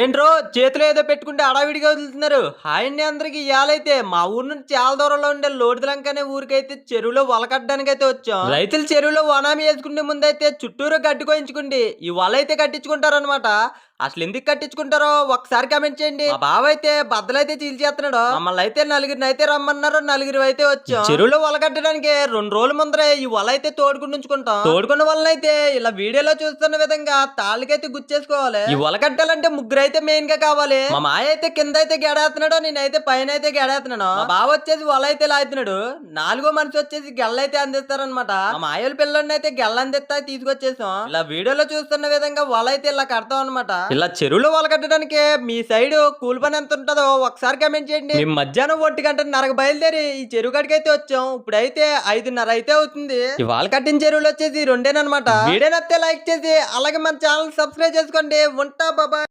ఏంట్రో చేతిలో ఏదో పెట్టుకుంటే హడావిడిగా వదులుతున్నారు. హాయ్ అండి అందరికి. ఇయాలైతే మా ఊరు నుంచి చాలా దూరంలో ఉండే లోడిదలంక అనే ఊరికైతే చెరువులో వల కట్టడానికైతే వచ్చాం. రైతులు చెరువులో వనామి వేసుకునే ముందైతే చుట్టూరు గడ్డి కోయించుకుండి ఈ వల అయితే కట్టించుకుంటారనమాట. అసలు ఎందుకు కట్టించుకుంటారో ఒకసారి కామెంట్ చేయండి. మా బావ అయితే బద్దలైతే చీల్చేస్తున్నాడు. మమ్మల్ని అయితే నలుగురిని అయితే రమ్మన్నారు, నలుగురు అయితే వచ్చాం. చెరువులో వల కట్టడానికి 2 రోజుల ముందరే ఈ వల అయితే తోడుకుని ఉంచుకుంటాం. తోడుకున్న వలన అయితే ఇలా వీడియోలో చూస్తున్న విధంగా తాళ్ళకైతే గుచ్చేసుకోవాలి. ఈ వల కట్టాలంటే ముగ్గురు అయితే మెయిన్ గా కావాలి. మా మాయ అయితే కింద అయితే గెడేస్తున్నాడు, నేనైతే పైన అయితే గెడేస్తున్నాను. మా బావ వచ్చేసి వల అయితే లాగుతున్నాడు. 4గో మనిషి వచ్చేసి గెల్లైతే అందిస్తారనమాట. మా మాయల పిల్లల్ని అయితే గెల్ల అందిస్తా తీసుకొచ్చేసాం. ఇలా వీడియోలో చూస్తున్న విధంగా వల అయితే ఇలా కడతాం అనమాట. ఇలా చెరువులో వల కట్టడానికి మీ సైడ్ కూలి పని ఎంత ఉంటుందో ఒకసారి కామెంట్ చేయండి. మేము మధ్యాహ్నం 1 గంటన్నరకు బయలుదేరి ఈ చెరువు కాడికి అయితే వచ్చాం. ఇప్పుడైతే 5:30 అయితే అవుతుంది. ఇవాళ కట్టిన చెరువులు వచ్చేసి 2 అనమాట. వీడియో నచ్చితే లైక్ చేసి అలాగే మన ఛానల్ సబ్స్క్రైబ్ చేసుకోండి. ఉంటా బాబా.